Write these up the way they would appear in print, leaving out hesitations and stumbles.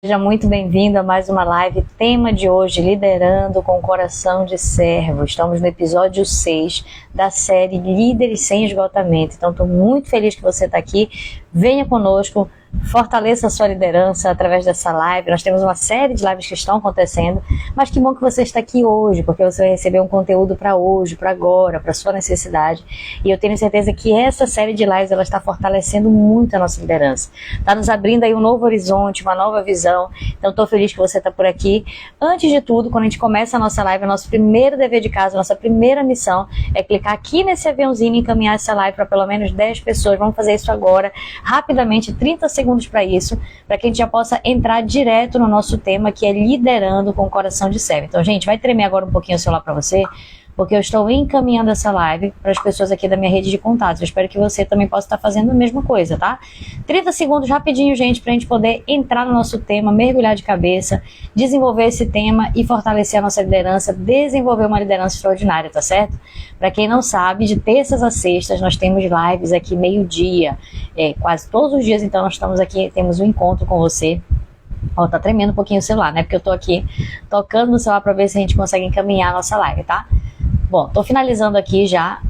Seja muito bem-vindo a mais uma live. Tema de hoje, liderando com coração de servo. Estamos no episódio 6 da série Líderes Sem Esgotamento. Então, estou muito feliz que você está aqui. Venha conosco, fortaleça a sua liderança através dessa live. Nós temos uma série de lives que estão acontecendo, mas que bom que você está aqui hoje, porque você vai receber um conteúdo para hoje, para agora, para sua necessidade. E eu tenho certeza que essa série de lives ela está fortalecendo muito a nossa liderança. Está nos abrindo aí um novo horizonte, uma nova visão. Então, estou feliz que você está por aqui. Antes de tudo, quando a gente começa a nossa live, o nosso primeiro dever de casa, a nossa primeira missão é clicar aqui nesse aviãozinho e encaminhar essa live para pelo menos 10 pessoas. Vamos fazer isso agora, rapidamente, 30 segundos para isso, para que a gente já possa entrar direto no nosso tema, que é liderando com o coração de servo. Então, gente, vai tremer agora um pouquinho o celular para você, porque eu estou encaminhando essa live para as pessoas aqui da minha rede de contatos. Eu espero que você também possa estar fazendo a mesma coisa, tá? 30 segundos rapidinho, gente, para a gente poder entrar no nosso tema, mergulhar de cabeça, desenvolver esse tema e fortalecer a nossa liderança, desenvolver uma liderança extraordinária, tá certo? Para quem não sabe, de terças a sextas nós temos lives aqui meio-dia, quase todos os dias, então nós estamos aqui, temos um encontro com você. Ó, tá tremendo um pouquinho o celular, né? Porque eu tô aqui tocando no celular para ver se a gente consegue encaminhar a nossa live, tá? Bom, tô finalizando aqui já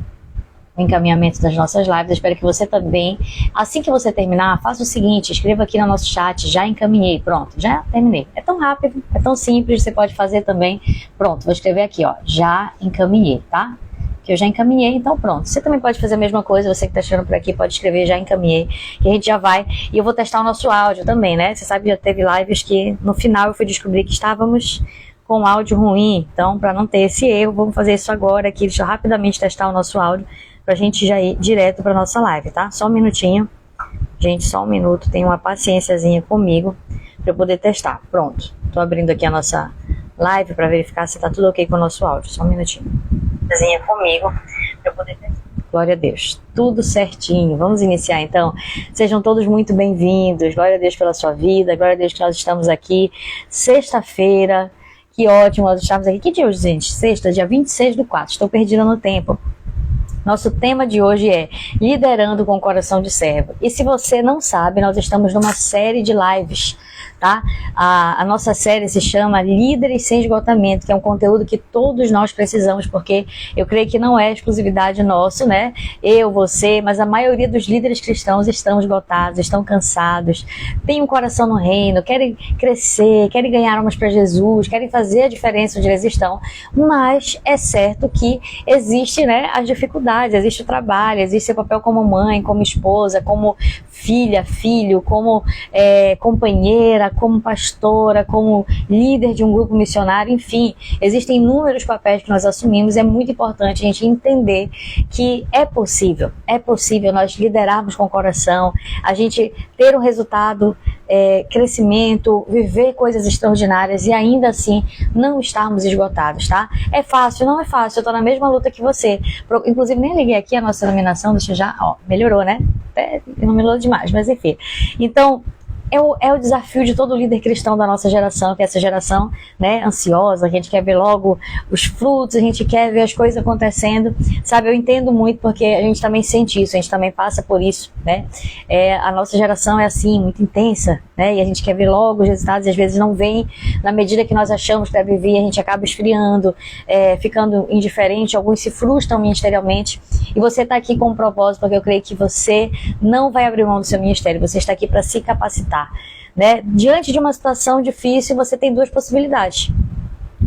o encaminhamento das nossas lives. Eu espero que você também, assim que você terminar, faça o seguinte, escreva aqui no nosso chat, já encaminhei, pronto, já terminei. É tão rápido, é tão simples, você pode fazer também. Pronto, vou escrever aqui, ó, já encaminhei, tá? Que eu já encaminhei, então pronto. Você também pode fazer a mesma coisa, você que está chegando por aqui pode escrever, já encaminhei, que a gente já vai. E eu vou testar o nosso áudio também, né? Você sabe que já teve lives que no final eu fui descobrir que estávamos com áudio ruim, então para não ter esse erro, vamos fazer isso agora aqui, deixa eu rapidamente testar o nosso áudio, pra gente já ir direto pra nossa live, tá? Só um minutinho, gente, só um minuto, tenha uma paciênciazinha comigo para eu poder testar. Pronto, tô abrindo aqui a nossa live para verificar se tá tudo ok com o nosso áudio, só um minutinho. Comigo para eu poder testar. Glória a Deus, tudo certinho. Vamos iniciar então. Sejam todos muito bem-vindos. Glória a Deus pela sua vida. Glória a Deus que nós estamos aqui. Sexta-feira, que ótimo nós estamos aqui. Que dia hoje, gente? Sexta, dia 26/4. Estou perdida no tempo. Nosso tema de hoje é liderando com o coração de servo. E se você não sabe, nós estamos numa série de lives, tá? A nossa série se chama Líderes Sem Esgotamento, que é um conteúdo que todos nós precisamos, porque eu creio que não é exclusividade nossa, né? Eu, você, mas a maioria dos líderes cristãos estão esgotados, estão cansados, têm um coração no reino, querem crescer, querem ganhar almas para Jesus, querem fazer a diferença onde eles estão, mas é certo que existe, né, as dificuldades, existe o trabalho, existe seu papel como mãe, como esposa, como filha, filho, como companheira, como pastora, como líder de um grupo missionário, enfim, existem inúmeros papéis que nós assumimos. É muito importante a gente entender que é possível nós liderarmos com o coração, a gente ter um resultado, crescimento, viver coisas extraordinárias e ainda assim não estarmos esgotados, tá? É fácil? Não é fácil, eu tô na mesma luta que você. Inclusive nem liguei aqui a nossa iluminação, deixa eu já, ó, melhorou, né? Não melhorou demais, mas enfim. Então, é o desafio de todo líder cristão da nossa geração, que é essa geração, né, ansiosa, a gente quer ver logo os frutos, a gente quer ver as coisas acontecendo, sabe? Eu entendo muito porque a gente também sente isso, a gente também passa por isso, né? A nossa geração é assim, muito intensa, né? E a gente quer ver logo os resultados e às vezes não vem na medida que nós achamos que deve vir, a gente acaba esfriando, ficando indiferente, alguns se frustram ministerialmente, e você está aqui com um propósito, porque eu creio que você não vai abrir mão do seu ministério, você está aqui para se capacitar. Né? Diante de uma situação difícil, você tem duas possibilidades.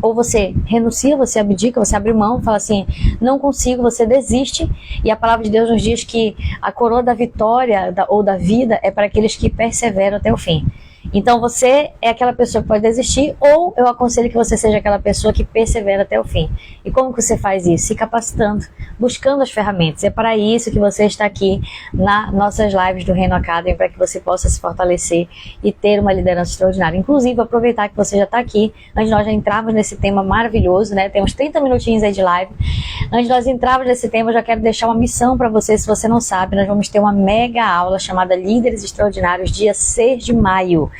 Ou você renuncia, você abdica, você abre mão, fala assim, não consigo, você desiste. E a palavra de Deus nos diz que a coroa da vitória ou da vida é para aqueles que perseveram até o fim. Então você é aquela pessoa que pode desistir, ou eu aconselho que você seja aquela pessoa que persevera até o fim. E como que você faz isso? Se capacitando, buscando as ferramentas. É para isso que você está aqui nas nossas lives do Reino Academy, para que você possa se fortalecer e ter uma liderança extraordinária. Inclusive, aproveitar que você já está aqui, antes de nós já entrarmos nesse tema maravilhoso, né? Temos 30 minutinhos aí de live. Antes de nós entrarmos nesse tema, eu já quero deixar uma missão para você. Se você não sabe, nós vamos ter uma mega aula chamada Líderes Extraordinários, dia 6 de maio.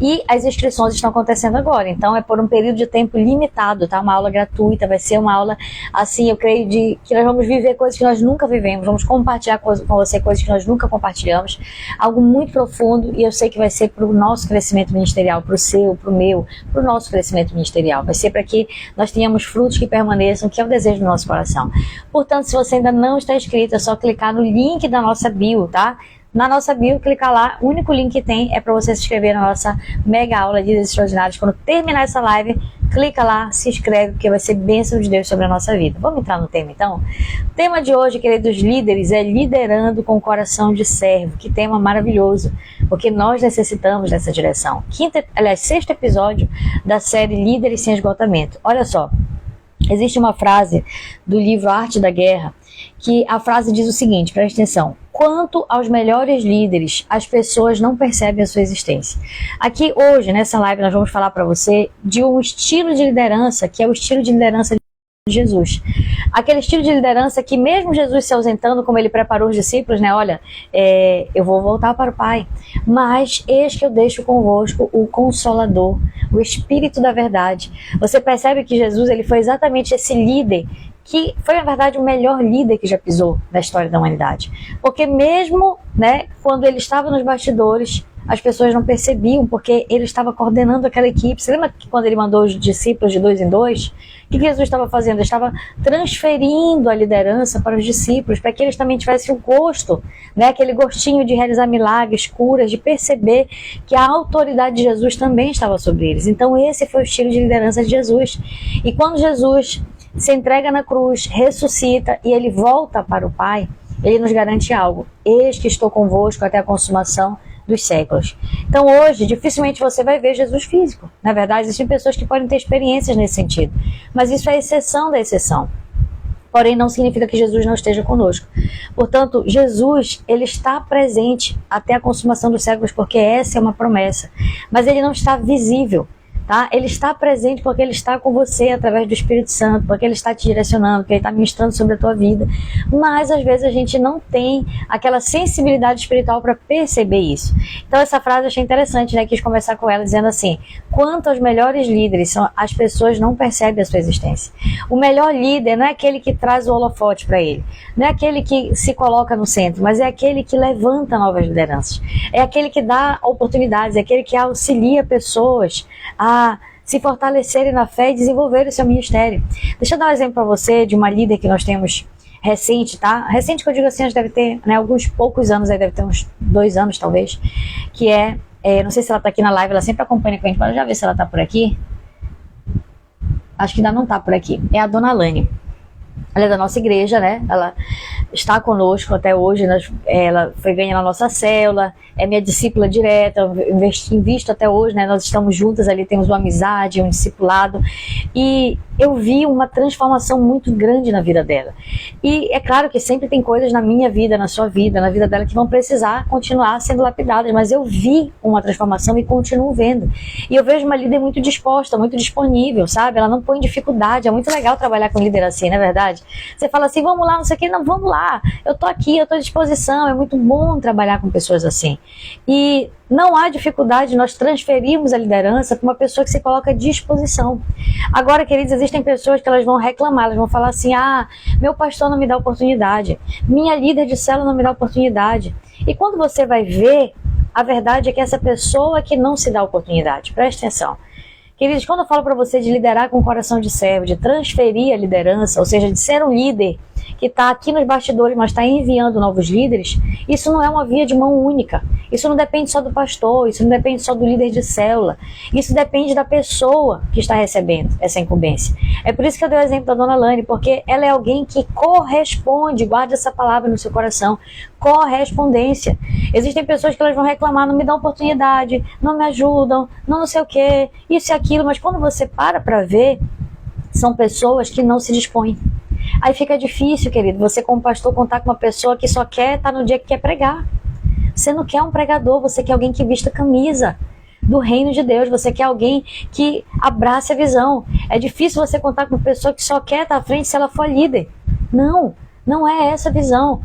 E as inscrições estão acontecendo agora, então é por um período de tempo limitado, tá? Uma aula gratuita, vai ser uma aula, assim, eu creio que nós vamos viver coisas que nós nunca vivemos, vamos compartilhar com você coisas que nós nunca compartilhamos, algo muito profundo, e eu sei que vai ser para o nosso crescimento ministerial, para o seu, para o meu, para o nosso crescimento ministerial, vai ser para que nós tenhamos frutos que permaneçam, que é o desejo do nosso coração. Portanto, se você ainda não está inscrito, é só clicar no link da nossa bio, tá? Na nossa bio, clicar lá, o único link que tem é para você se inscrever na nossa mega aula de Líderes Extraordinários. Quando terminar essa live, clica lá, se inscreve, porque vai ser bênção de Deus sobre a nossa vida. Vamos entrar no tema então? O tema de hoje, queridos líderes, é liderando com o coração de servo. Que tema maravilhoso, porque nós necessitamos dessa direção. Sexto episódio da série Líderes Sem Esgotamento. Olha só, existe uma frase do livro Arte da Guerra, que a frase diz o seguinte, presta atenção: quanto aos melhores líderes, as pessoas não percebem a sua existência. Aqui hoje, nessa live, nós vamos falar para você de um estilo de liderança, que é o estilo de liderança de Jesus. Aquele estilo de liderança que mesmo Jesus se ausentando, como ele preparou os discípulos, né? Olha, eu vou voltar para o Pai, mas eis que eu deixo convosco o Consolador, o Espírito da Verdade. Você percebe que Jesus, ele foi exatamente esse líder que foi, na verdade, o melhor líder que já pisou na história da humanidade. Porque mesmo, né, quando ele estava nos bastidores, as pessoas não percebiam, porque ele estava coordenando aquela equipe. Você lembra que quando ele mandou os discípulos de 2 em 2, o que Jesus estava fazendo? Ele estava transferindo a liderança para os discípulos, para que eles também tivessem o gosto, né, aquele gostinho de realizar milagres, curas, de perceber que a autoridade de Jesus também estava sobre eles. Então esse foi o estilo de liderança de Jesus. E quando Jesus se entrega na cruz, ressuscita e ele volta para o Pai, ele nos garante algo: eis que estou convosco até a consumação dos séculos. Então hoje, dificilmente você vai ver Jesus físico. Na verdade, existem pessoas que podem ter experiências nesse sentido, mas isso é a exceção da exceção. Porém, não significa que Jesus não esteja conosco. Portanto, Jesus, ele está presente até a consumação dos séculos, porque essa é uma promessa, mas ele não está visível. Tá? Ele está presente porque ele está com você através do Espírito Santo, porque ele está te direcionando, porque ele está ministrando sobre a tua vida. Mas às vezes a gente não tem aquela sensibilidade espiritual para perceber isso. Então essa frase eu achei interessante, né? Quis conversar com ela dizendo assim: quanto aos melhores líderes, as pessoas não percebem a sua existência. O melhor líder não é aquele que traz o holofote para ele, não é aquele que se coloca no centro, mas é aquele que levanta novas lideranças, é aquele que dá oportunidades, é aquele que auxilia pessoas a se fortalecerem na fé e desenvolverem o seu ministério. Deixa eu dar um exemplo para você de uma líder que nós temos recente, tá? Recente que eu digo assim, deve ter, né, alguns poucos anos, aí deve ter uns 2 anos talvez, que não sei se ela tá aqui na live, ela sempre acompanha com a gente, mas já ver se ela tá por aqui. Acho que ainda não tá por aqui. É a Dona Lane. Ela é da nossa igreja, né? Ela está conosco até hoje, ela foi ganhando a nossa célula, é minha discípula direta, eu invisto até hoje, né? Nós estamos juntas ali, temos uma amizade, um discipulado, e eu vi uma transformação muito grande na vida dela. E é claro que sempre tem coisas na minha vida, na sua vida, na vida dela, que vão precisar continuar sendo lapidadas, mas eu vi uma transformação e continuo vendo. E eu vejo uma líder muito disposta, muito disponível, sabe? Ela não põe dificuldade, é muito legal trabalhar com líder assim, não é verdade? Você fala assim, vamos lá, não sei o que, não, vamos lá, eu tô aqui, eu tô à disposição, é muito bom trabalhar com pessoas assim. E não há dificuldade, nós transferimos a liderança para uma pessoa que se coloca à disposição. Agora, queridos, existem pessoas que elas vão reclamar, elas vão falar assim, meu pastor não me dá oportunidade, minha líder de célula não me dá oportunidade. E quando você vai ver, a verdade é que essa pessoa que não se dá oportunidade, preste atenção. Queridos, quando eu falo para você de liderar com o coração de servo, de transferir a liderança, ou seja, de ser um líder que está aqui nos bastidores, mas está enviando novos líderes, isso não é uma via de mão única. Isso não depende só do pastor, isso não depende só do líder de célula. Isso depende da pessoa que está recebendo essa incumbência. É por isso que eu dei o exemplo da Dona Lane, porque ela é alguém que corresponde, guarde essa palavra no seu coração, correspondência. Existem pessoas que elas vão reclamar, não me dão oportunidade, não me ajudam, não sei o que, isso e aquilo, mas quando você para ver, são pessoas que não se dispõem. Aí fica difícil, querido, você como pastor contar com uma pessoa que só quer estar no dia que quer pregar. Você não quer um pregador, você quer alguém que vista camisa do reino de Deus, você quer alguém que abrace a visão. É difícil você contar com uma pessoa que só quer estar à frente se ela for líder. Não é essa a visão.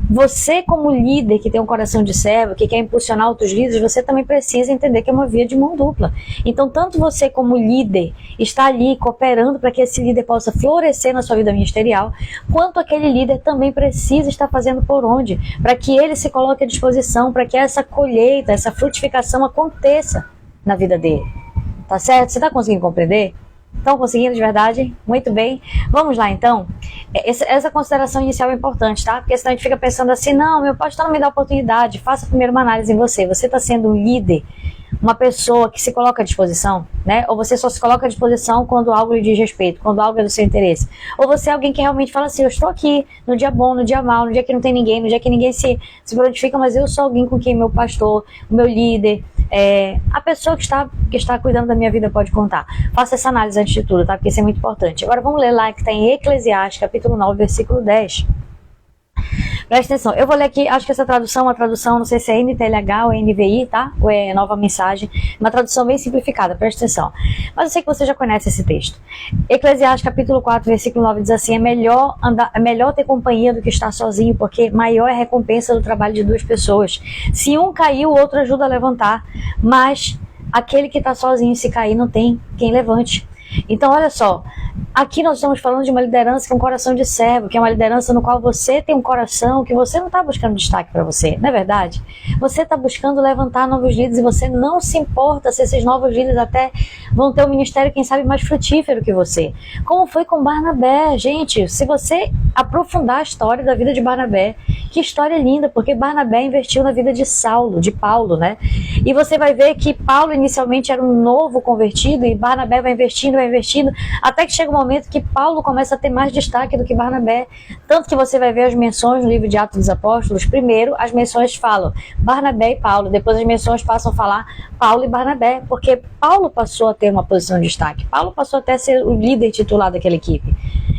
Você, como líder que tem um coração de servo, que quer impulsionar outros líderes, você também precisa entender que é uma via de mão dupla. Então, tanto você como líder está ali cooperando para que esse líder possa florescer na sua vida ministerial, quanto aquele líder também precisa estar fazendo por onde, para que ele se coloque à disposição, para que essa colheita, essa frutificação aconteça na vida dele. Tá certo? Você está conseguindo compreender? Estão conseguindo de verdade? Muito bem. Vamos lá, então. Essa consideração inicial é importante, tá? Porque senão a gente fica pensando assim, não, meu pastor não me dá oportunidade. Faça primeiro uma análise em você. Você está sendo um líder, uma pessoa que se coloca à disposição, né? Ou você só se coloca à disposição quando algo lhe diz respeito, quando algo é do seu interesse. Ou você é alguém que realmente fala assim, eu estou aqui no dia bom, no dia mau, no dia que não tem ninguém, no dia que ninguém se prontifica, mas eu sou alguém com quem meu pastor, o meu líder, a pessoa que está cuidando da minha vida pode contar. Faça essa análise antes de tudo, tá? Porque isso é muito importante. Agora vamos ler lá que está em Eclesiastes, capítulo 9, versículo 10. Presta atenção, eu vou ler aqui, acho que essa tradução é uma tradução, não sei se é NTLH ou NVI, tá? Ou é Nova Mensagem, uma tradução bem simplificada, presta atenção. Mas eu sei que você já conhece esse texto. Eclesiastes capítulo 4, versículo 9 diz assim, é melhor ter companhia do que estar sozinho, porque maior é a recompensa do trabalho de duas pessoas. Se um cair, o outro ajuda a levantar, mas aquele que está sozinho, se cair, não tem quem levante. Então, olha só, aqui nós estamos falando de uma liderança que é um coração de servo, que é uma liderança no qual você tem um coração, que você não está buscando destaque para você, não é verdade? Você está buscando levantar novos líderes e você não se importa se esses novos líderes até vão ter um ministério, quem sabe, mais frutífero que você. Como foi com Barnabé, gente, se você aprofundar a história da vida de Barnabé, que história linda, porque Barnabé investiu na vida de Paulo, né? E você vai ver que Paulo inicialmente era um novo convertido e Barnabé vai investindo, até que chega um momento que Paulo começa a ter mais destaque do que Barnabé. Tanto que você vai ver as menções no livro de Atos dos Apóstolos. Primeiro, as menções falam Barnabé e Paulo. Depois as menções passam a falar Paulo e Barnabé, porque Paulo passou a ter uma posição de destaque. Paulo passou até a ser o líder titular daquela equipe.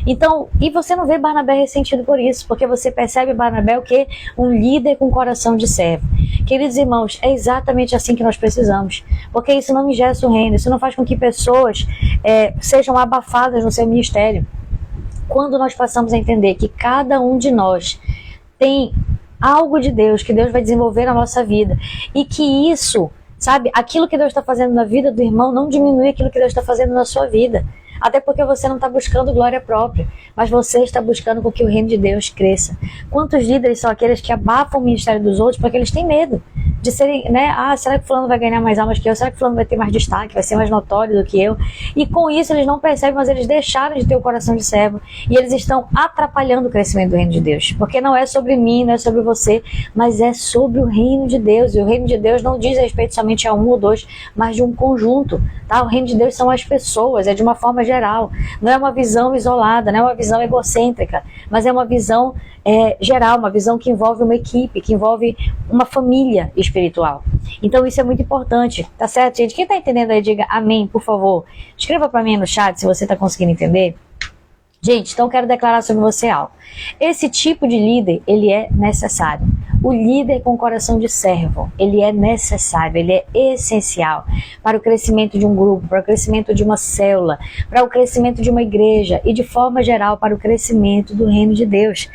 Então, e você não vê Barnabé ressentido por isso, porque você percebe Barnabé o quê? Um líder com coração de servo. Queridos irmãos, é exatamente assim que nós precisamos, porque isso não ingessa o reino, isso não faz com que pessoas sejam abafadas no seu ministério. Quando nós passamos a entender que cada um de nós tem algo de Deus, que Deus vai desenvolver na nossa vida, e que isso, sabe, aquilo que Deus está fazendo na vida do irmão não diminui aquilo que Deus está fazendo na sua vida. Até porque você não está buscando glória própria, mas você está buscando com que o reino de Deus cresça. Quantos líderes são aqueles que abafam o ministério dos outros porque eles têm medo de serem, né? Ah, será que fulano vai ganhar mais almas que eu? Será que fulano vai ter mais destaque, vai ser mais notório do que eu? E com isso eles não percebem, mas eles deixaram de ter o coração de servo e eles estão atrapalhando o crescimento do reino de Deus. Porque não é sobre mim, não é sobre você, mas é sobre o reino de Deus. E o reino de Deus não diz respeito somente a um ou dois, mas de um conjunto, tá? O reino de Deus são as pessoas, é de uma forma geral. Não é uma visão isolada, não é uma visão egocêntrica, mas é uma visão geral, uma visão que envolve uma equipe, que envolve uma família espiritual. Então isso é muito importante, tá certo, gente? Quem tá entendendo aí, diga amém, por favor. Escreva para mim no chat se você tá conseguindo entender. Gente, então eu quero declarar sobre você algo. Esse tipo de líder, ele é necessário. O líder com coração de servo, ele é necessário, ele é essencial para o crescimento de um grupo, para o crescimento de uma célula, para o crescimento de uma igreja e de forma geral para o crescimento do reino de Deus.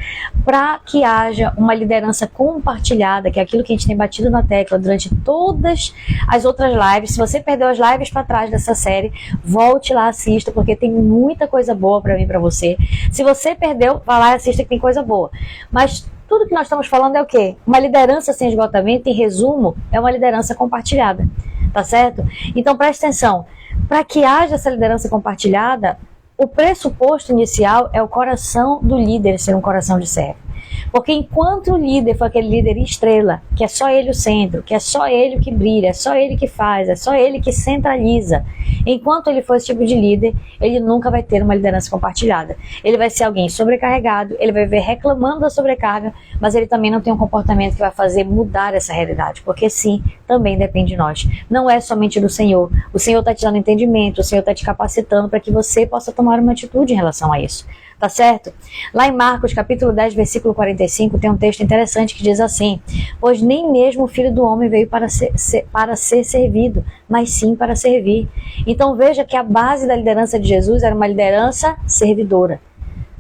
Para que haja uma liderança compartilhada, que é aquilo que a gente tem batido na tecla durante todas as outras lives. Se você perdeu as lives para trás dessa série, volte lá, assista, porque tem muita coisa boa para mim e para você. Se você perdeu, vá lá e assista que tem coisa boa. Mas tudo que nós estamos falando é o quê? Uma liderança sem esgotamento, em resumo, é uma liderança compartilhada, tá certo? Então preste atenção, para que haja essa liderança compartilhada, o pressuposto inicial é o coração do líder ser um coração de servo. Porque enquanto o líder for aquele líder estrela, que é só ele o centro, que é só ele o que brilha, é só ele que faz, é só ele que centraliza, enquanto ele for esse tipo de líder, ele nunca vai ter uma liderança compartilhada. Ele vai ser alguém sobrecarregado, ele vai ver reclamando da sobrecarga, mas ele também não tem um comportamento que vai fazer mudar essa realidade, porque sim, também depende de nós. Não é somente do Senhor. O Senhor está te dando entendimento, o Senhor está te capacitando para que você possa tomar uma atitude em relação a isso. Tá certo? Lá em Marcos, capítulo 10, versículo 45, tem um texto interessante que diz assim: pois nem mesmo o Filho do Homem veio para ser servido, mas sim para servir. Então veja que a base da liderança de Jesus era uma liderança servidora.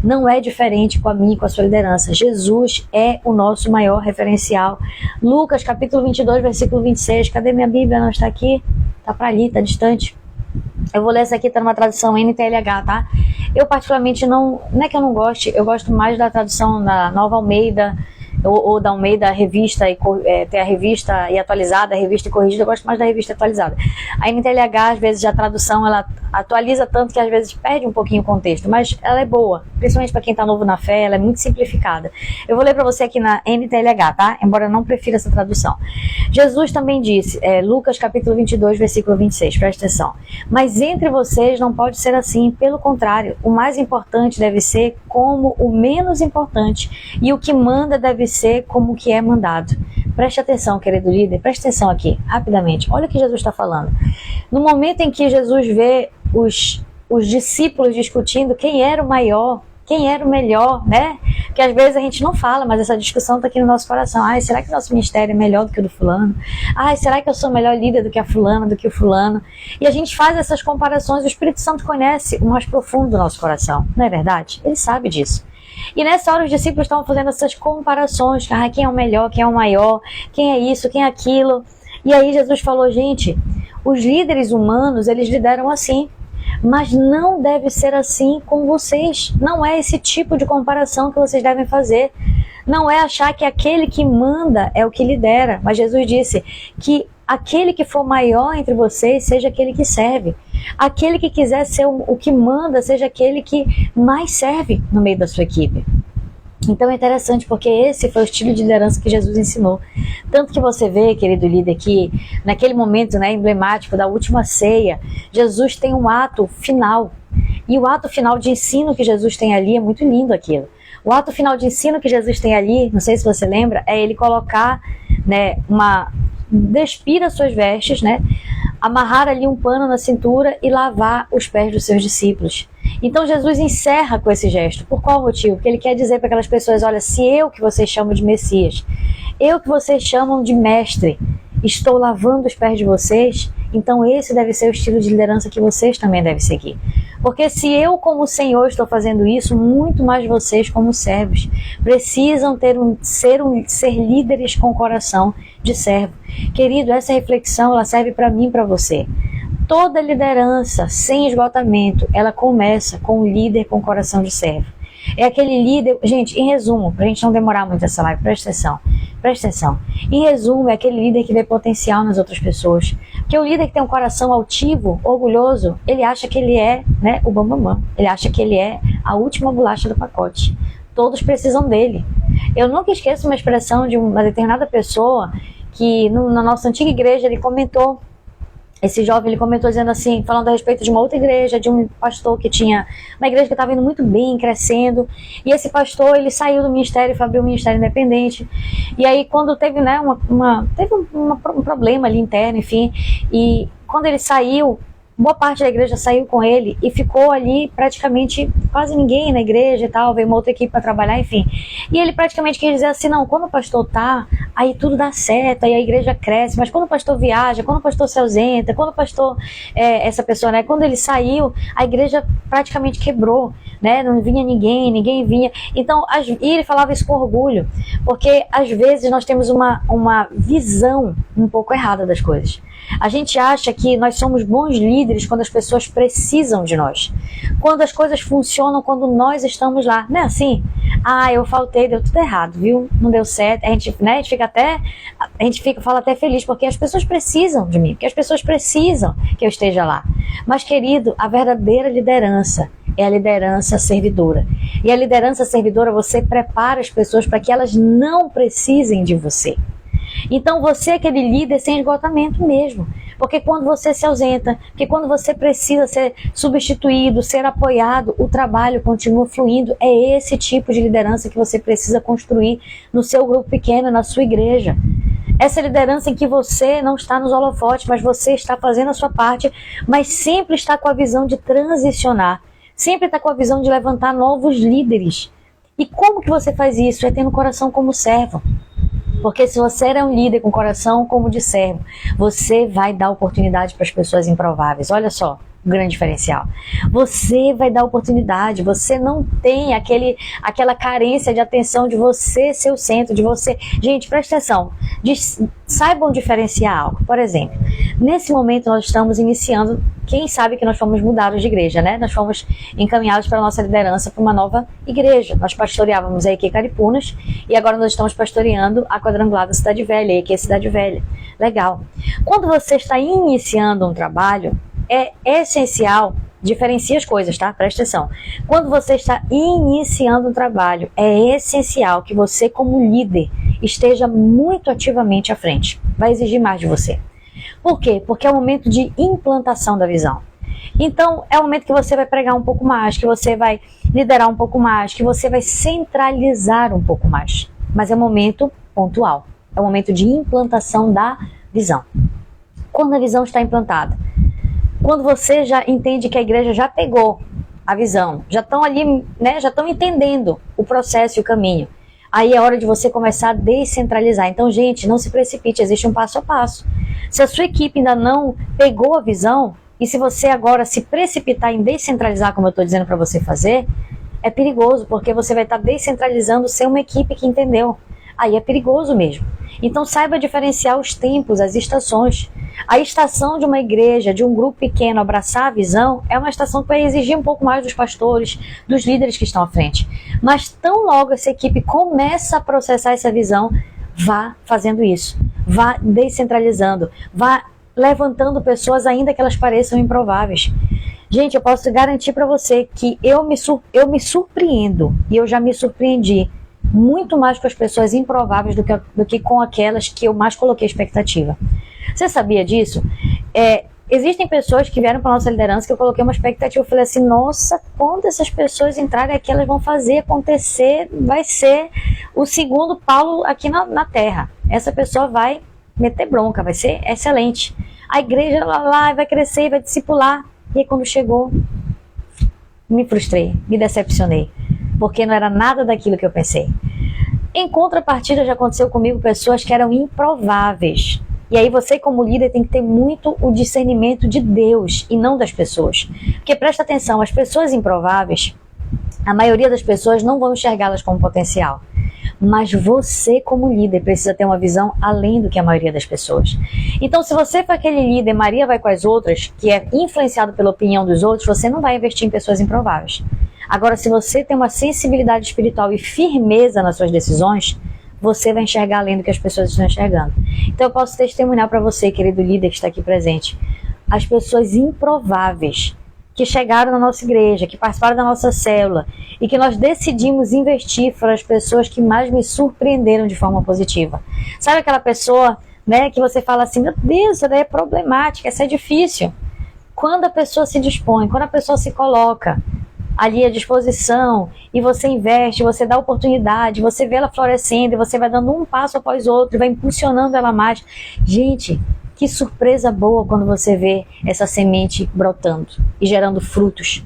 não é diferente com a minha e com a sua liderança. Jesus é o nosso maior referencial. Lucas capítulo 22, versículo 26. Cadê minha Bíblia? Não está aqui? Está para ali, está distante. Eu vou ler essa aqui, está numa tradução NTLH, tá? Eu particularmente não é que eu não goste, eu gosto mais da tradução da Nova Almeida, ou da Almeida revista, tem a revista e atualizada, a revista e corrigida, eu gosto mais da revista atualizada. A NTLH, às vezes, a tradução, ela atualiza tanto que às vezes perde um pouquinho o contexto, mas ela é boa, principalmente para quem está novo na fé, ela é muito simplificada. Eu vou ler para você aqui na NTLH, tá? Embora eu não prefira essa tradução. Jesus também disse, Lucas capítulo 22, versículo 26, presta atenção. Mas entre vocês não pode ser assim, pelo contrário, o mais importante deve ser como o menos importante, e o que manda deve ser como o que é mandado. Preste atenção, querido líder, preste atenção aqui, rapidamente. Olha o que Jesus está falando. No momento em que Jesus vê os discípulos discutindo quem era o maior, quem era o melhor, né? Que às vezes a gente não fala, mas essa discussão está aqui no nosso coração. Ai, será que o nosso ministério é melhor do que o do fulano? Ai, será que eu sou melhor líder do que a fulana, do que o fulano? E a gente faz essas comparações, o Espírito Santo conhece o mais profundo do nosso coração, não é verdade? Ele sabe disso. E nessa hora os discípulos estavam fazendo essas comparações, quem é o melhor, quem é o maior, quem é isso, quem é aquilo. E aí Jesus falou, gente, os líderes humanos, eles lideram assim, mas não deve ser assim com vocês. Não é esse tipo de comparação que vocês devem fazer. Não é achar que aquele que manda é o que lidera, mas Jesus disse que aquele que for maior entre vocês seja aquele que serve. Aquele que quiser ser o que manda seja aquele que mais serve no meio da sua equipe. Então é interessante porque esse foi o estilo de liderança que Jesus ensinou. Tanto que você vê, querido líder, que naquele momento, né, emblemático da última ceia, Jesus tem um ato final. E o ato final de ensino que Jesus tem ali é muito lindo aquilo. O ato final de ensino que Jesus tem ali, não sei se você lembra, é ele colocar, né, despir as suas vestes, né, amarrar ali um pano na cintura e lavar os pés dos seus discípulos. Então Jesus encerra com esse gesto. Por qual motivo? Porque ele quer dizer para aquelas pessoas, olha, se eu que vocês chamam de Messias, eu que vocês chamam de mestre, estou lavando os pés de vocês, então esse deve ser o estilo de liderança que vocês também devem seguir. Porque se eu como Senhor estou fazendo isso, muito mais vocês como servos precisam ser líderes com coração de servo. Querido, essa reflexão ela serve para mim e para você. Toda liderança sem esgotamento, ela começa com um líder com coração de servo. É aquele líder, gente, em resumo, para a gente não demorar muito essa live, presta atenção. Em resumo, é aquele líder que vê potencial nas outras pessoas. Porque o líder que tem um coração altivo, orgulhoso, ele acha que ele é, né, o bambambam. Ele acha que ele é a última bolacha do pacote. Todos precisam dele. Eu nunca esqueço uma expressão de uma determinada pessoa que na nossa antiga igreja ele comentou. Esse jovem, ele comentou dizendo assim, falando a respeito de uma outra igreja, de um pastor que tinha uma igreja que estava indo muito bem, crescendo, e esse pastor, ele saiu do ministério e foi abrir um ministério independente, e aí quando teve, né, um problema ali interno, enfim, e quando ele saiu, boa parte da igreja saiu com ele e ficou ali praticamente quase ninguém na igreja e tal, veio uma outra equipe para trabalhar, enfim. E ele praticamente quer dizer assim, não, quando o pastor tá, aí tudo dá certo, aí a igreja cresce, mas quando o pastor viaja, quando o pastor se ausenta, quando o pastor, essa pessoa, né, quando ele saiu, a igreja praticamente quebrou, né, não vinha ninguém vinha. Então, e ele falava isso com orgulho, porque às vezes nós temos uma visão um pouco errada das coisas. A gente acha que nós somos bons líderes quando as pessoas precisam de nós. Quando as coisas funcionam, quando nós estamos lá. Não é assim? Ah, eu faltei, deu tudo errado, viu? Não deu certo. A gente fala até feliz, porque as pessoas precisam de mim, porque as pessoas precisam que eu esteja lá. Mas, querido, a verdadeira liderança é a liderança servidora. E a liderança servidora, você prepara as pessoas para que elas não precisem de você. Então você é aquele líder sem esgotamento mesmo, porque quando você se ausenta, porque quando você precisa ser substituído, ser apoiado, o trabalho continua fluindo. É esse tipo de liderança que você precisa construir no seu grupo pequeno, na sua igreja. Essa liderança em que você não está nos holofotes, mas você está fazendo a sua parte, mas sempre está com a visão de transicionar, sempre está com a visão de levantar novos líderes. E como que você faz isso? É tendo o coração como servo. Porque se você é um líder com coração como de servo, você vai dar oportunidade para as pessoas improváveis. Olha só, o grande diferencial. Você vai dar oportunidade, você não tem aquela carência de atenção de você ser o centro, de você... Gente, presta atenção, saibam diferenciar algo. Por exemplo, nesse momento nós estamos iniciando, quem sabe que nós fomos mudados de igreja, né? Nós fomos encaminhados para a nossa liderança para uma nova igreja. Nós pastoreávamos a EQ Caripunas e agora nós estamos pastoreando a Quadrangular da Cidade Velha, a EQ Cidade Velha. Legal. Quando você está iniciando um trabalho, é essencial, diferencia as coisas, tá? Presta atenção. Quando você está iniciando um trabalho, é essencial que você, como líder, esteja muito ativamente à frente. Vai exigir mais de você. Por quê? Porque é o momento de implantação da visão. Então, é o momento que você vai pregar um pouco mais, que você vai liderar um pouco mais, que você vai centralizar um pouco mais. Mas é um momento pontual. É o momento de implantação da visão. Quando a visão está implantada, quando você já entende que a igreja já pegou a visão, já estão ali, né, já estão entendendo o processo e o caminho, aí é hora de você começar a descentralizar. Então, gente, não se precipite, existe um passo a passo. Se a sua equipe ainda não pegou a visão, e se você agora se precipitar em descentralizar, como eu estou dizendo para você fazer, é perigoso, porque você vai estar descentralizando sem uma equipe que entendeu. Aí é perigoso mesmo. Então saiba diferenciar os tempos, as estações. A estação de uma igreja, de um grupo pequeno abraçar a visão, é uma estação que vai exigir um pouco mais dos pastores, dos líderes que estão à frente. Mas tão logo essa equipe começa a processar essa visão, vá fazendo isso. Vá descentralizando, vá levantando pessoas ainda que elas pareçam improváveis. Gente, eu posso garantir para você que eu me surpreendo, e eu já me surpreendi, muito mais com as pessoas improváveis do que com aquelas que eu mais coloquei expectativa. Você sabia disso? Existem pessoas que vieram para a nossa liderança que eu coloquei uma expectativa. Eu falei assim, nossa, quando essas pessoas entrarem aqui, elas vão fazer acontecer, vai ser o segundo Paulo aqui na terra. Essa pessoa vai meter bronca, vai ser excelente. A igreja lá vai crescer, vai discipular. E aí, quando chegou, me frustrei, me decepcionei, porque não era nada daquilo que eu pensei. Em contrapartida, já aconteceu comigo pessoas que eram improváveis. E aí você, como líder, tem que ter muito o discernimento de Deus e não das pessoas. Porque presta atenção, as pessoas improváveis, a maioria das pessoas não vão enxergá-las como potencial. Mas você, como líder, precisa ter uma visão além do que a maioria das pessoas. Então, se você for aquele líder, Maria vai com as outras, que é influenciado pela opinião dos outros, você não vai investir em pessoas improváveis. Agora, se você tem uma sensibilidade espiritual e firmeza nas suas decisões, você vai enxergar além do que as pessoas estão enxergando. Então, eu posso testemunhar para você, querido líder que está aqui presente, as pessoas improváveis que chegaram na nossa igreja, que participaram da nossa célula e que nós decidimos investir, foram as pessoas que mais me surpreenderam de forma positiva. Sabe aquela pessoa, né, que você fala assim, meu Deus, essa daí é problemática, essa é difícil. Quando a pessoa se dispõe, quando a pessoa se coloca ali à disposição e você investe, você dá oportunidade, você vê ela florescendo e você vai dando um passo após outro, vai impulsionando ela mais. Gente, que surpresa boa quando você vê essa semente brotando e gerando frutos.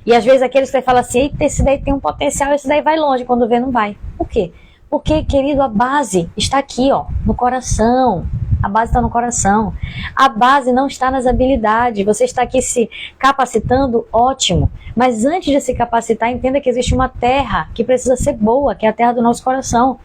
E às vezes aqueles que falam assim, eita, esse daí tem um potencial, esse daí vai longe, quando vê não vai. Por quê? Porque, querido, a base está aqui, ó, no coração. A base está no coração. A base não está nas habilidades. Você está aqui se capacitando, ótimo. Mas antes de se capacitar, entenda que existe uma terra que precisa ser boa, que é a terra do nosso coração.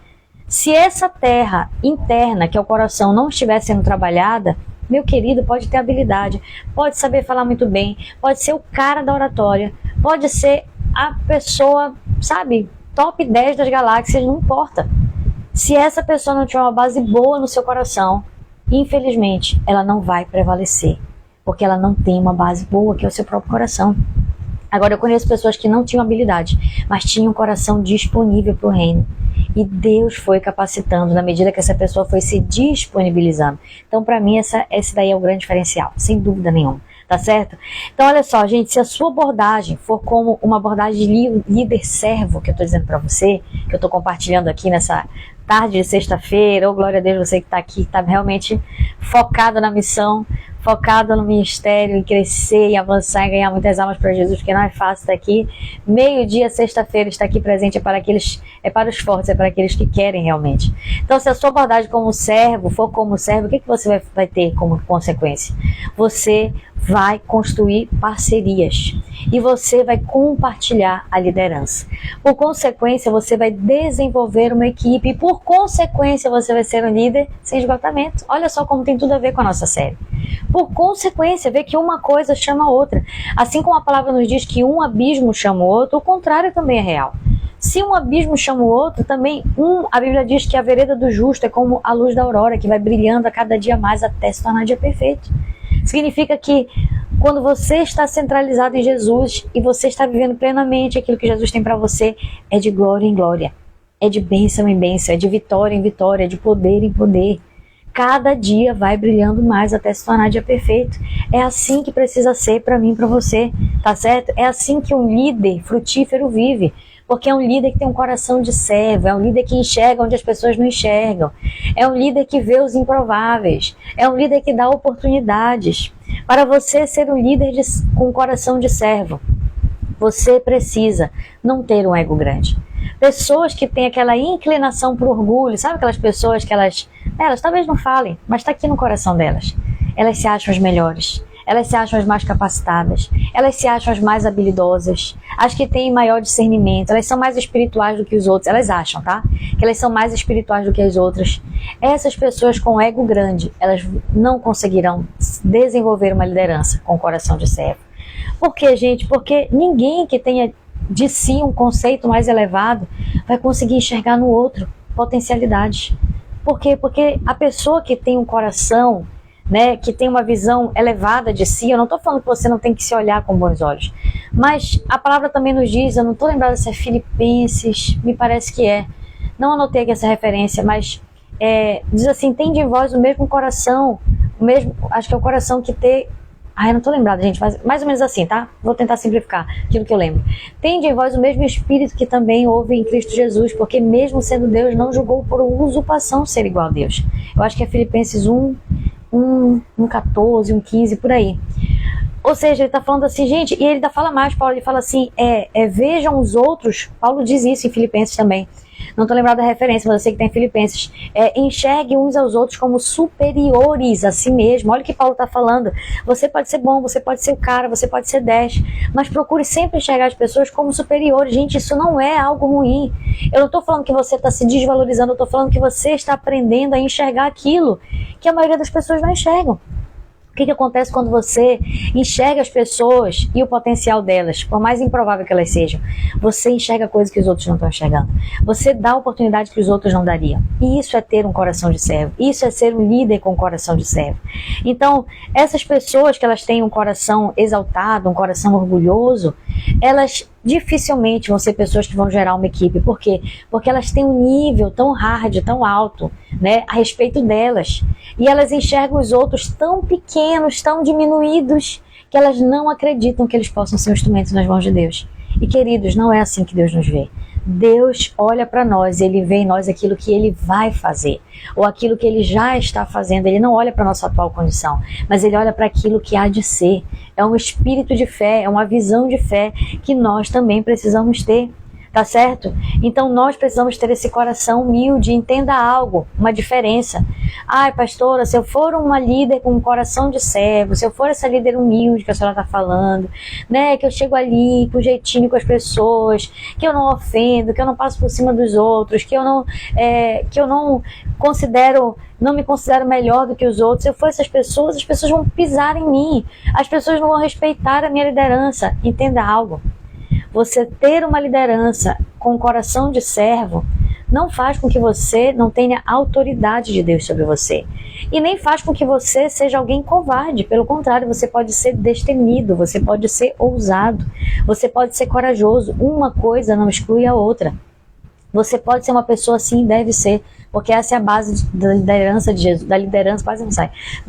Se essa terra interna, que é o coração, não estiver sendo trabalhada, meu querido, pode ter habilidade, pode saber falar muito bem, pode ser o cara da oratória, pode ser a pessoa, sabe, top 10 das galáxias, não importa. Se essa pessoa não tiver uma base boa no seu coração, infelizmente, ela não vai prevalecer, porque ela não tem uma base boa, que é o seu próprio coração. Agora, eu conheço pessoas que não tinham habilidade, mas tinham um coração disponível para o reino. E Deus foi capacitando na medida que essa pessoa foi se disponibilizando. Então, para mim, esse daí é o grande diferencial, sem dúvida nenhuma. Tá certo? Então, olha só, gente, se a sua abordagem for como uma abordagem de líder-servo, que eu estou dizendo para você, que eu estou compartilhando aqui nessa tarde de sexta-feira, ou glória a Deus, você que está aqui, está realmente focado na missão, focado no ministério, em crescer e avançar e ganhar muitas almas para Jesus, porque não é fácil estar aqui. Meio-dia, sexta-feira, estar aqui presente é para os fortes, é para aqueles que querem realmente. Então, se a sua abordagem como servo for como servo, o que você vai ter como consequência? Você vai construir parcerias e você vai compartilhar a liderança. Por consequência, você vai desenvolver uma equipe e, por consequência, você vai ser um líder sem esgotamento. Olha só como tem tudo a ver com a nossa série. Por consequência, vê que uma coisa chama a outra. Assim como a palavra nos diz que um abismo chama o outro, o contrário também é real. Se um abismo chama o outro, também a Bíblia diz que a vereda do justo é como a luz da aurora, que vai brilhando a cada dia mais até se tornar dia perfeito. Significa que quando você está centralizado em Jesus e você está vivendo plenamente aquilo que Jesus tem para você, é de glória em glória, é de bênção em bênção, é de vitória em vitória, é de poder em poder. Cada dia vai brilhando mais até se tornar dia perfeito. É assim que precisa ser para mim e para você, tá certo? É assim que um líder frutífero vive. Porque é um líder que tem um coração de servo, é um líder que enxerga onde as pessoas não enxergam, é um líder que vê os improváveis, é um líder que dá oportunidades. Para você ser um líder com um coração de servo, você precisa não ter um ego grande. Pessoas que têm aquela inclinação para o orgulho, sabe aquelas pessoas que elas talvez não falem, mas está aqui no coração delas. Elas se acham as melhores. Elas se acham as mais capacitadas, elas se acham as mais habilidosas, as que têm maior discernimento, elas são mais espirituais do que os outros, elas acham, tá? Que elas são mais espirituais do que as outras. Essas pessoas com ego grande, elas não conseguirão desenvolver uma liderança com coração de servo. Por quê, gente? Porque ninguém que tenha de si um conceito mais elevado vai conseguir enxergar no outro potencialidades. Por quê? Porque a pessoa que tem um coração, né, que tem uma visão elevada de si, eu não estou falando que você não tem que se olhar com bons olhos, mas a palavra também nos diz, eu não estou lembrada se é Filipenses, me parece que é, não anotei aqui essa referência, mas diz assim, tende em vós o mesmo coração, acho que é o coração que tem, eu não estou lembrada, gente, mas mais ou menos assim, tá? Vou tentar simplificar aquilo que eu lembro. Tende em vós o mesmo Espírito que também houve em Cristo Jesus, porque mesmo sendo Deus, não julgou por usurpação ser igual a Deus. Eu acho que é Filipenses 1:14, 1:15, por aí. Ou seja, ele está falando assim, gente, e ele ainda fala mais, Paulo, ele fala assim, vejam os outros, Paulo diz isso em Filipenses também, não estou lembrado da referência, mas eu sei que tem Filipenses, enxergue uns aos outros como superiores a si mesmo. Olha o que Paulo está falando, você pode ser bom, você pode ser o cara, você pode ser 10, mas procure sempre enxergar as pessoas como superiores. Gente, isso não é algo ruim, eu não estou falando que você está se desvalorizando, eu estou falando que você está aprendendo a enxergar aquilo que a maioria das pessoas não enxergam. O que acontece quando você enxerga as pessoas e o potencial delas, por mais improvável que elas sejam? Você enxerga coisas que os outros não estão enxergando. Você dá oportunidade que os outros não dariam. E isso é ter um coração de servo. Isso é ser um líder com um coração de servo. Então, essas pessoas que elas têm um coração exaltado, um coração orgulhoso, elas dificilmente vão ser pessoas que vão gerar uma equipe. Por quê? Porque elas têm um nível tão hard, tão alto, né, a respeito delas. E elas enxergam os outros tão pequenos, tão diminuídos, que elas não acreditam que eles possam ser instrumentos nas mãos de Deus. E, queridos, não é assim que Deus nos vê. Deus olha para nós, Ele vê em nós aquilo que Ele vai fazer, ou aquilo que Ele já está fazendo. Ele não olha para a nossa atual condição, mas Ele olha para aquilo que há de ser. É um espírito de fé, é uma visão de fé que nós também precisamos ter, tá certo? Então nós precisamos ter esse coração humilde. Entenda algo, uma diferença. Ai, pastora, se eu for uma líder com um coração de servo, se eu for essa líder humilde que a senhora está falando, né, que eu chego ali com jeitinho com as pessoas, que eu não ofendo, que eu não passo por cima dos outros, que eu não me considero melhor do que os outros. Se eu for essas pessoas, as pessoas vão pisar em mim, as pessoas não vão respeitar a minha liderança. Entenda algo. Você ter uma liderança com um coração de servo não faz com que você não tenha autoridade de Deus sobre você. E nem faz com que você seja alguém covarde. Pelo contrário, você pode ser destemido, você pode ser ousado, você pode ser corajoso. Uma coisa não exclui a outra. Você pode ser uma pessoa assim, deve ser, porque essa é a base da liderança de Jesus, da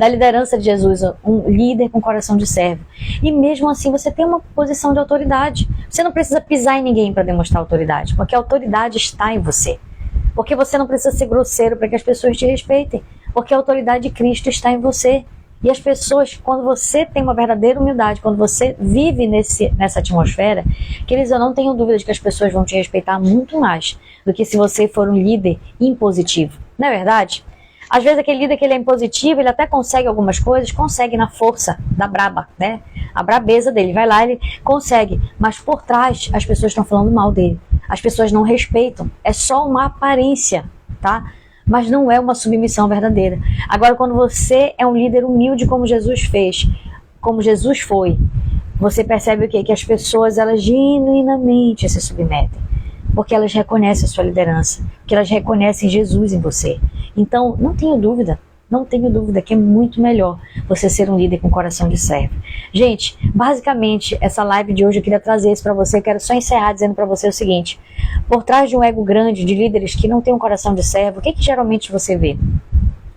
liderança de Jesus, um líder com coração de servo. E mesmo assim você tem uma posição de autoridade. Você não precisa pisar em ninguém para demonstrar autoridade, porque a autoridade está em você. Porque você não precisa ser grosseiro para que as pessoas te respeitem, porque a autoridade de Cristo está em você. E as pessoas, quando você tem uma verdadeira humildade, quando você vive nessa atmosfera, queridos, eu não tenho dúvida de que as pessoas vão te respeitar muito mais do que se você for um líder impositivo. Não é verdade? Às vezes aquele líder que ele é impositivo, ele até consegue algumas coisas, consegue na força da braba, né? A brabeza dele, vai lá, ele consegue. Mas por trás, as pessoas estão falando mal dele. As pessoas não respeitam. É só uma aparência, tá? Mas não é uma submissão verdadeira. Agora, quando você é um líder humilde como Jesus fez, como Jesus foi, você percebe o quê? Que as pessoas, elas genuinamente se submetem. Porque elas reconhecem a sua liderança, porque elas reconhecem Jesus em você. Então, não tenho dúvida que é muito melhor você ser um líder com coração de servo. Gente, basicamente, essa live de hoje eu queria trazer isso para você. Eu quero só encerrar dizendo para você o seguinte: por trás de um ego grande, de líderes que não têm um coração de servo, o que geralmente você vê?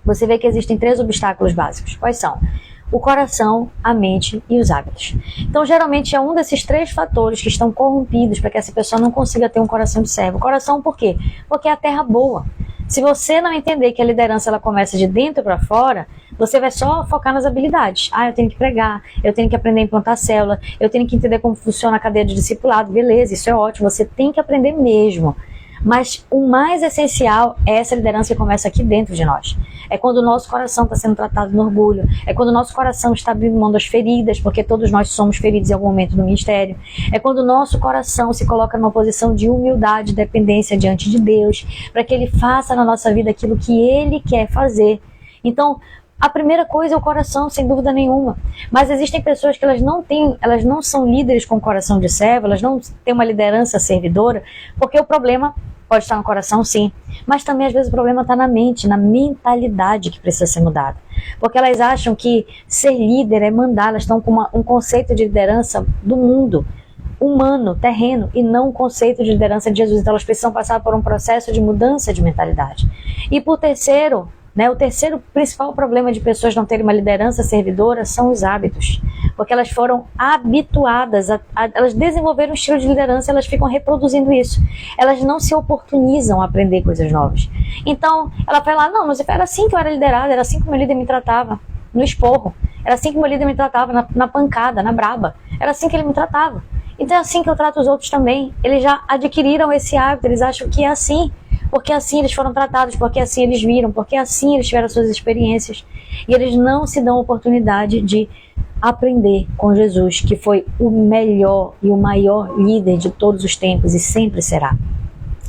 Você vê que existem 3 obstáculos básicos. Quais são? O coração, a mente e os hábitos. Então, geralmente, é um desses 3 fatores que estão corrompidos para que essa pessoa não consiga ter um coração de servo. O coração, por quê? Porque é a terra boa. Se você não entender que a liderança ela começa de dentro para fora, você vai só focar nas habilidades. Eu tenho que pregar, eu tenho que aprender a implantar célula, eu tenho que entender como funciona a cadeia de discipulado. Beleza, isso é ótimo, você tem que aprender mesmo. Mas o mais essencial é essa liderança que começa aqui dentro de nós. É quando o nosso coração está sendo tratado no orgulho. É quando o nosso coração está abrindo mão das feridas, porque todos nós somos feridos em algum momento no ministério. É quando o nosso coração se coloca numa posição de humildade, dependência diante de Deus, para que Ele faça na nossa vida aquilo que Ele quer fazer. Então, a primeira coisa é o coração, sem dúvida nenhuma. Mas existem pessoas que elas não são líderes com coração de servo, elas não têm uma liderança servidora, porque o problema pode estar no coração, sim. Mas também, às vezes, o problema está na mente, na mentalidade que precisa ser mudada. Porque elas acham que ser líder é mandar, elas estão com um conceito de liderança do mundo humano, terreno, e não um conceito de liderança de Jesus. Então, elas precisam passar por um processo de mudança de mentalidade. E por terceiro, o terceiro principal problema de pessoas não terem uma liderança servidora são os hábitos. Porque elas foram habituadas, elas desenvolveram um estilo de liderança, elas ficam reproduzindo isso. Elas não se oportunizam a aprender coisas novas. Então, ela vai lá, não, mas era assim que eu era liderada, era assim que o meu líder me tratava, no esporro. Era assim que o meu líder me tratava, na pancada, na braba. Era assim que ele me tratava. Então é assim que eu trato os outros também. Eles já adquiriram esse hábito, eles acham que é assim. Porque assim eles foram tratados, porque assim eles viram, porque assim eles tiveram suas experiências. E eles não se dão a oportunidade de aprender com Jesus, que foi o melhor e o maior líder de todos os tempos e sempre será.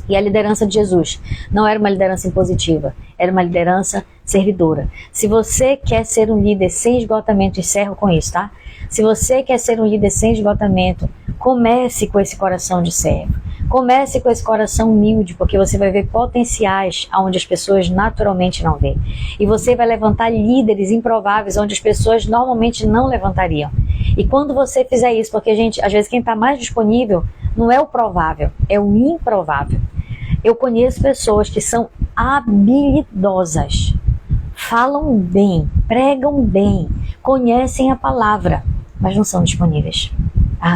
E a liderança de Jesus não era uma liderança impositiva, era uma liderança servidora. Se você quer ser um líder sem esgotamento, encerro com isso, tá? Se você quer ser um líder sem esgotamento, comece com esse coração de servo. Comece com esse coração humilde, porque você vai ver potenciais onde as pessoas naturalmente não vêem. E você vai levantar líderes improváveis onde as pessoas normalmente não levantariam. E quando você fizer isso, porque, gente, às vezes quem está mais disponível não é o provável, é o improvável. Eu conheço pessoas que são habilidosas, falam bem, pregam bem, conhecem a palavra, mas não são disponíveis.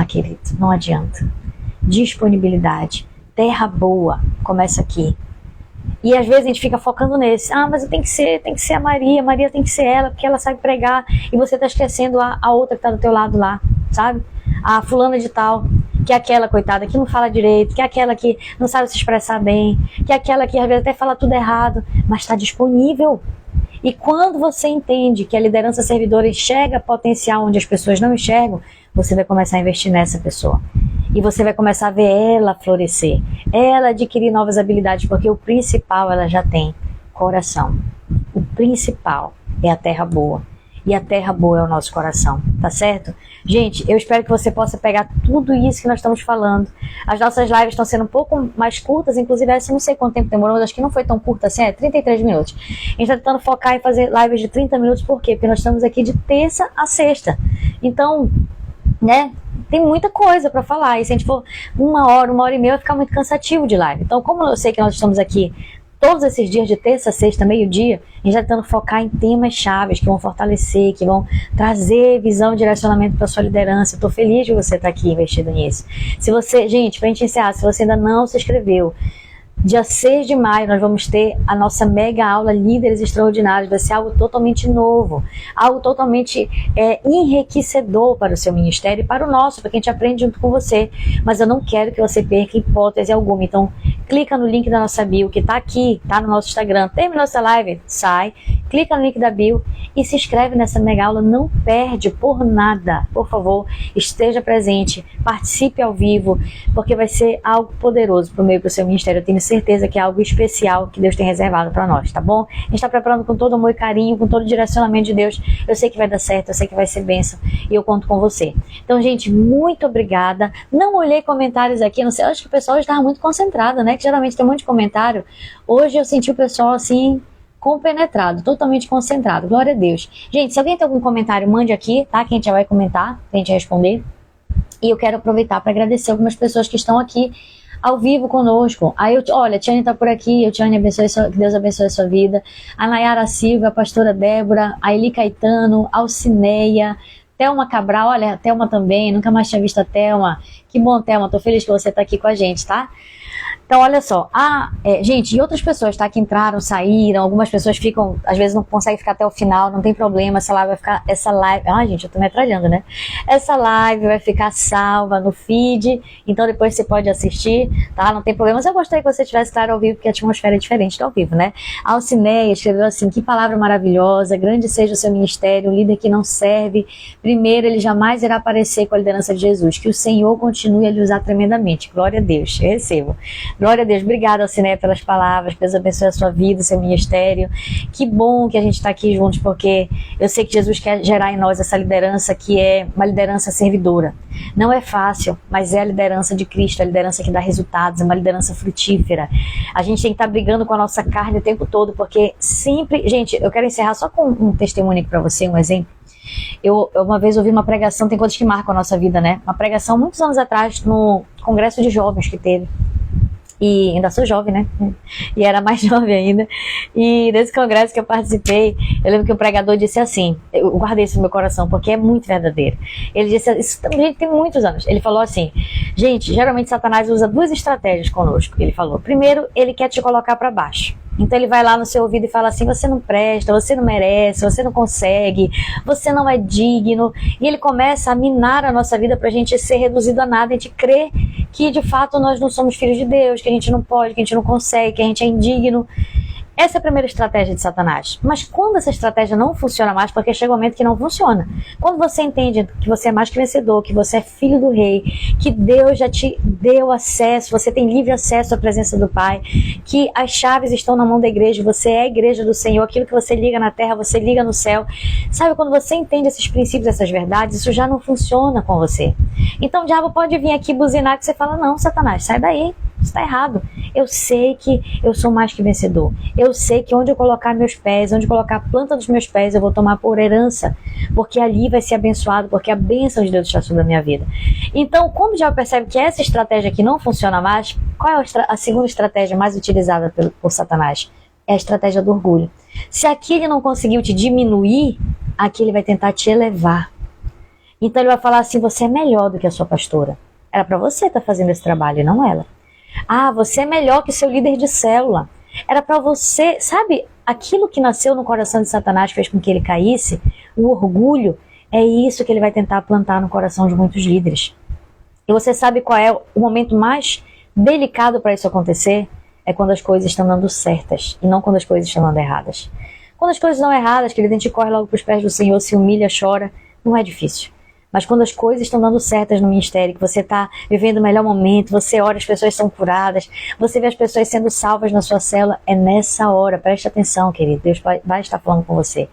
Querido, não adianta. Disponibilidade, terra boa, começa aqui. E às vezes a gente fica focando nesse, mas tem que ser a Maria tem que ser ela, porque ela sabe pregar, e você está esquecendo a outra que está do teu lado lá, sabe? A fulana de tal, que é aquela coitada que não fala direito, que é aquela que não sabe se expressar bem, que é aquela que às vezes até fala tudo errado, mas está disponível. E quando você entende que a liderança servidora enxerga potencial onde as pessoas não enxergam, você vai começar a investir nessa pessoa. E você vai começar a ver ela florescer, ela adquirir novas habilidades, porque o principal ela já tem, coração. O principal é a terra boa. E a terra boa é o nosso coração, tá certo? Gente, eu espero que você possa pegar tudo isso que nós estamos falando. As nossas lives estão sendo um pouco mais curtas, inclusive essa eu não sei quanto tempo demorou, mas acho que não foi tão curta assim, 33 minutos. A gente está tentando focar em fazer lives de 30 minutos, por quê? Porque nós estamos aqui de terça a sexta. Então, tem muita coisa para falar, e se a gente for uma hora e meia, vai ficar muito cansativo de live. Então, como eu sei que nós estamos aqui todos esses dias de terça, sexta, meio-dia, a gente está tentando focar em temas chaves que vão fortalecer, que vão trazer visão e direcionamento para a sua liderança. Eu estou feliz de você estar aqui investido nisso. Se você, gente, para a gente encerrar, se você ainda não se inscreveu, dia 6 de maio nós vamos ter a nossa mega aula Líderes Extraordinários. Vai ser algo totalmente novo, algo totalmente enriquecedor para o seu ministério e para o nosso, porque a gente aprende junto com você. Mas eu não quero que você perca hipótese alguma. Então, clica no link da nossa bio, que tá aqui, tá no nosso Instagram. Termina nossa live, sai, clica no link da bio e se inscreve nessa mega aula. Não perde por nada. Por favor, esteja presente, participe ao vivo, porque vai ser algo poderoso pro meio, pro seu ministério. Eu tenho certeza que é algo especial que Deus tem reservado para nós, tá bom? A gente tá preparando com todo amor e carinho, com todo o direcionamento de Deus. Eu sei que vai dar certo, eu sei que vai ser bênção e eu conto com você. Então, gente, muito obrigada. Não olhei comentários aqui, não sei, acho que o pessoal estava muito concentrado, né? Que geralmente tem um monte de comentário. Hoje eu senti o pessoal assim, compenetrado, totalmente concentrado. Glória a Deus. Gente, se alguém tem algum comentário, mande aqui, tá? Que a gente já vai comentar, a gente vai responder. E eu quero aproveitar para agradecer algumas pessoas que estão aqui ao vivo conosco. Aí olha, a Tiane tá por aqui, Tiane, que Deus abençoe a sua vida. A Nayara Silva, a pastora Débora, a Eli Caetano, a Alcineia, Thelma Cabral, olha, a Thelma também, nunca mais tinha visto a Thelma. Que bom, Thelma, tô feliz que você tá aqui com a gente, tá? Então, olha só, gente, e outras pessoas, tá, que entraram, saíram, algumas pessoas ficam, às vezes não conseguem ficar até o final, não tem problema, essa live, gente, eu tô metralhando, né? Essa live vai ficar salva no feed, então depois você pode assistir, tá? Não tem problema, mas eu gostaria que você tivesse claro ao vivo, porque a atmosfera é diferente do ao vivo, né? A Alcineia escreveu assim, que palavra maravilhosa, grande seja o seu ministério, um líder que não serve, primeiro ele jamais irá aparecer com a liderança de Jesus, que o Senhor continue a lhe usar tremendamente, glória a Deus, eu recebo. Glória a Deus, obrigada, Alcineia, pelas palavras, que Deus abençoe a sua vida, o seu ministério. Que bom que a gente está aqui juntos, porque eu sei que Jesus quer gerar em nós essa liderança que é uma liderança servidora. Não é fácil, mas é a liderança de Cristo, a liderança que dá resultados, é uma liderança frutífera. A gente tem que estar brigando com a nossa carne o tempo todo, porque sempre... Gente, eu quero encerrar só com um testemunho para você, um exemplo. Eu uma vez ouvi uma pregação, tem coisas que marcam a nossa vida, né? Uma pregação muitos anos atrás no congresso de jovens que teve. E ainda sou jovem, né? E era mais jovem ainda. E nesse congresso que eu participei, eu lembro que o pregador disse assim, eu guardei isso no meu coração, porque é muito verdadeiro. Ele disse, isso também tem muitos anos. Ele falou assim, gente, geralmente Satanás usa duas estratégias conosco. Ele falou, primeiro, ele quer te colocar para baixo. Então ele vai lá no seu ouvido e fala assim, você não presta, você não merece, você não consegue, você não é digno. E ele começa a minar a nossa vida pra gente ser reduzido a nada, a gente crer que de fato nós não somos filhos de Deus, que a gente não pode, que a gente não consegue, que a gente é indigno. Essa é a primeira estratégia de Satanás. Mas quando essa estratégia não funciona mais, porque chega um momento que não funciona. Quando você entende que você é mais que vencedor, que você é filho do rei, que Deus já te deu acesso, você tem livre acesso à presença do Pai, que as chaves estão na mão da igreja, você é a igreja do Senhor, aquilo que você liga na terra, você liga no céu. Sabe, quando você entende esses princípios, essas verdades, isso já não funciona com você. Então o diabo pode vir aqui buzinar que você fala, não, Satanás, sai daí. Está errado. Eu sei que eu sou mais que vencedor. Eu sei que onde eu colocar meus pés, onde eu colocar a planta dos meus pés, eu vou tomar por herança, porque ali vai ser abençoado, porque a bênção de Deus está sobre a minha vida. Então, quando já percebe que essa estratégia aqui não funciona mais, qual é a segunda estratégia mais utilizada por Satanás? É a estratégia do orgulho. Se aqui ele não conseguiu te diminuir, aqui ele vai tentar te elevar. Então ele vai falar assim, você é melhor do que a sua pastora. Era para você estar fazendo esse trabalho e não ela. Você é melhor que seu líder de célula. Era para você, sabe, aquilo que nasceu no coração de Satanás fez com que ele caísse, o orgulho, é isso que ele vai tentar plantar no coração de muitos líderes. E você sabe qual é o momento mais delicado para isso acontecer? É quando as coisas estão dando certas e não quando as coisas estão dando erradas. Quando as coisas dão erradas, que ele a gente corre logo para os pés do Senhor, se humilha, chora, não é difícil. Mas quando as coisas estão dando certas no ministério, que você está vivendo o melhor momento, você ora, as pessoas são curadas, você vê as pessoas sendo salvas na sua célula, é nessa hora, preste atenção, querido, Deus vai estar falando com você.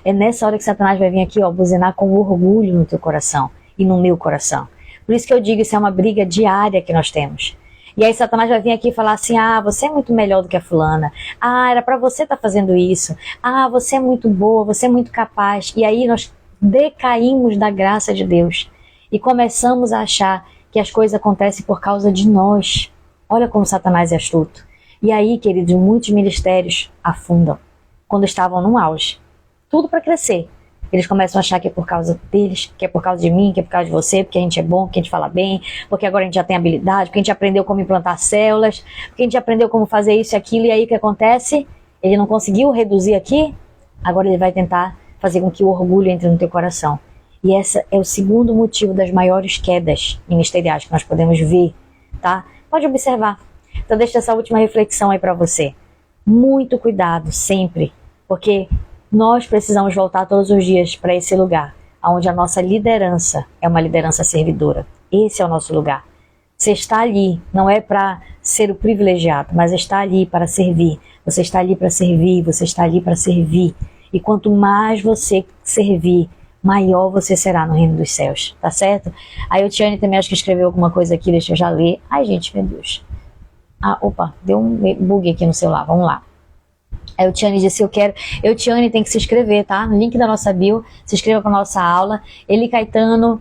É nessa hora que Satanás vai vir aqui, buzinar com orgulho no teu coração e no meu coração. Por isso que eu digo, isso é uma briga diária que nós temos. E aí Satanás vai vir aqui e falar assim, você é muito melhor do que a fulana. Era para você estar fazendo isso. Você é muito boa, você é muito capaz. E aí nós decaímos da graça de Deus e começamos a achar que as coisas acontecem por causa de nós. Olha como Satanás é astuto. E aí, queridos, muitos ministérios afundam quando estavam no auge. Tudo para crescer. Eles começam a achar que é por causa deles, que é por causa de mim, que é por causa de você, porque a gente é bom, porque a gente fala bem, porque agora a gente já tem habilidade, porque a gente aprendeu como implantar células, porque a gente aprendeu como fazer isso e aquilo, e aí o que acontece? Ele não conseguiu reduzir aqui, agora ele vai tentar fazer com que o orgulho entre no teu coração. E esse é o segundo motivo das maiores quedas ministeriais que nós podemos ver, tá? Pode observar. Então deixa essa última reflexão aí para você. Muito cuidado sempre, porque nós precisamos voltar todos os dias para esse lugar, onde a nossa liderança é uma liderança servidora. Esse é o nosso lugar. Você está ali, não é para ser o privilegiado, mas está ali para servir. Você está ali para servir, você está ali para servir. E quanto mais você servir, maior você será no reino dos céus, tá certo? Aí o Tiane também acho que escreveu alguma coisa aqui, deixa eu já ler. Ai, gente, meu Deus. Opa, deu um bug aqui no celular, vamos lá. Aí o Tiane disse, Tiane tem que se inscrever, tá? No link da nossa bio, se inscreva para nossa aula. Eli Caetano,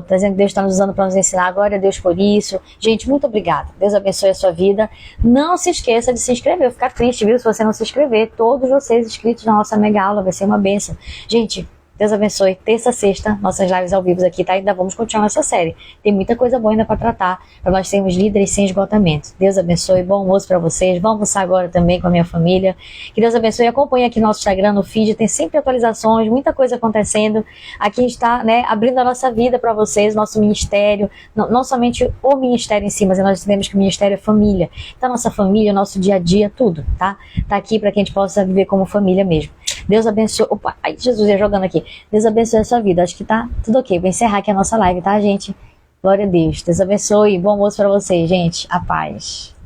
tá dizendo que Deus está nos usando para nos ensinar, glória a Deus por isso. Gente, muito obrigada. Deus abençoe a sua vida. Não se esqueça de se inscrever, eu vou ficar triste, viu? Se você não se inscrever, todos vocês inscritos na nossa mega aula, vai ser uma bênção. Gente, Deus abençoe. Terça, sexta, nossas lives ao vivo aqui, tá? Ainda vamos continuar essa série. Tem muita coisa boa ainda para tratar, para nós sermos líderes sem esgotamento. Deus abençoe. Bom almoço para vocês. Vamos almoçar agora também com a minha família. Que Deus abençoe. Acompanhe aqui no nosso Instagram, no feed. Tem sempre atualizações, muita coisa acontecendo. Aqui a gente está, né, abrindo a nossa vida para vocês, nosso ministério. Não somente o ministério em si, mas nós entendemos que o ministério é família. Então, nossa família, nosso dia a dia, tudo, tá? Tá aqui para que a gente possa viver como família mesmo. Deus abençoe. Opa, ai, Jesus ia jogando aqui. Deus abençoe a sua vida. Acho que tá tudo ok. Vou encerrar aqui a nossa live, tá, gente? Glória a Deus. Deus abençoe. Bom almoço pra vocês, gente. A paz.